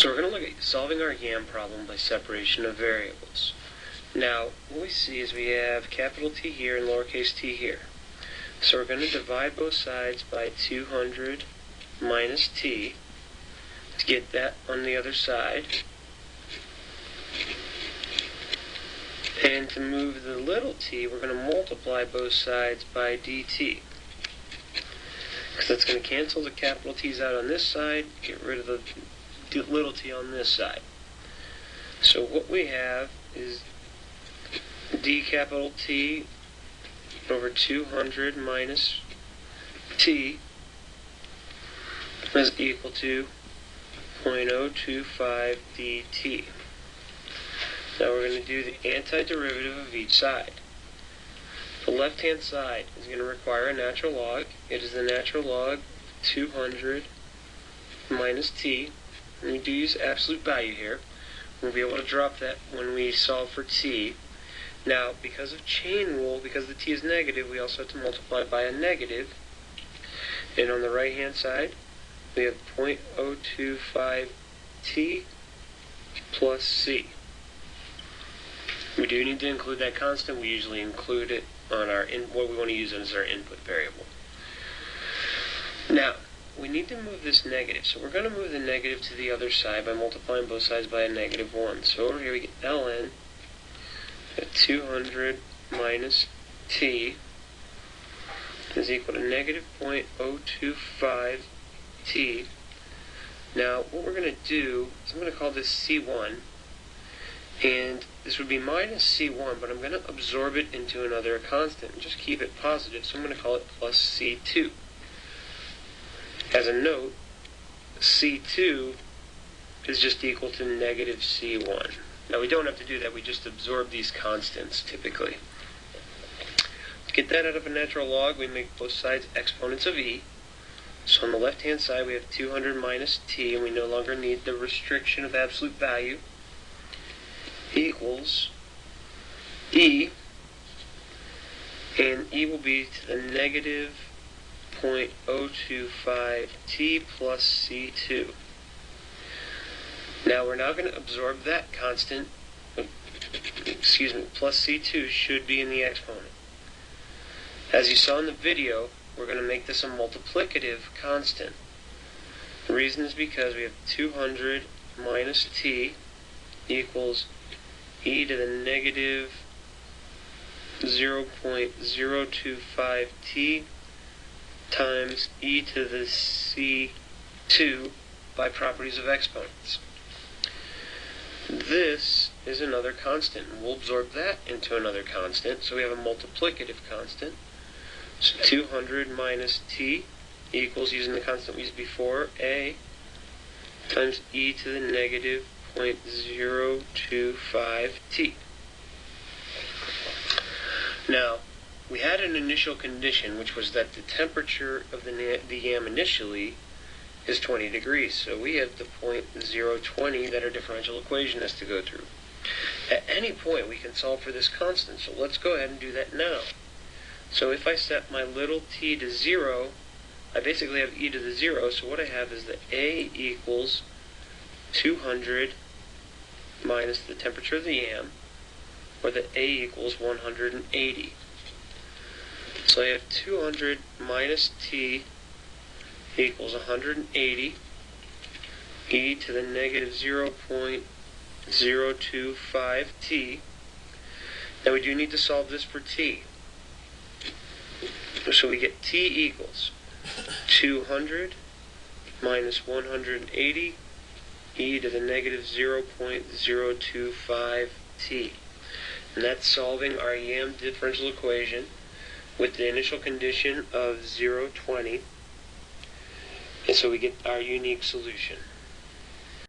So we're going to look at solving our YAM problem by separation of variables. Now, what we see is we have capital T here and lowercase t here. So we're going to divide both sides by 200 minus t to get that on the other side. And to move the little t, we're going to multiply both sides by dt. Because that's going to cancel the capital T's out on this side, get rid of the little t on this side. So what we have is d capital T over 200 minus t is equal to 0.025 dt. Now we're going to do the antiderivative of each side. The left-hand side is going to require a natural log. It is the natural log 200 minus t. And we do use absolute value here. We'll be able to drop that when we solve for t. Now, because of chain rule, because the t is negative, we also have to multiply by a negative. And on the right-hand side, we have 0.025 t plus c. We do need to include that constant. We usually include it on our what we want to use as our input variable. Now, we need to move this negative. So we're going to move the negative to the other side by multiplying both sides by a negative 1. So over here we get ln at 200 minus t is equal to negative 0.025 t. Now, what we're going to do is I'm going to call this C1. And this would be minus C1, but I'm going to absorb it into another constant and just keep it positive, so I'm going to call it plus C2. As a note, C2 is just equal to negative C1. Now we don't have to do that, we just absorb these constants typically. To get that out of a natural log, we make both sides exponents of e. So on the left-hand side we have 200 minus t, and we no longer need the restriction of absolute value, equals e, and e will be to the negative 0.025 t plus c2. Now we're now going to absorb that constant, plus c2 should be in the exponent. As you saw in the video, we're going to make this a multiplicative constant. The reason is because we have 200 minus t equals e to the negative 0.025 t times e to the c2 by properties of exponents. This is another constant, and we'll absorb that into another constant, so we have a multiplicative constant. So 200 minus t equals, using the constant we used before, a times e to the negative 0.025 t. Now, we had an initial condition, which was that the temperature of the YAM initially is 20 degrees. So we have the point 020 that our differential equation has to go through. At any point, we can solve for this constant. So let's go ahead and do that now. So if I set my little t to 0, I basically have e to the 0. So what I have is that a equals 200 minus the temperature of the YAM, or that a equals 180. So I have 200 minus t equals 180, e to the negative 0.025 t. Now we do need to solve this for t. So we get t equals 200 minus 180 e to the negative 0.025 t. And that's solving our YAM differential equation with the initial condition of 020. And so we get our unique solution.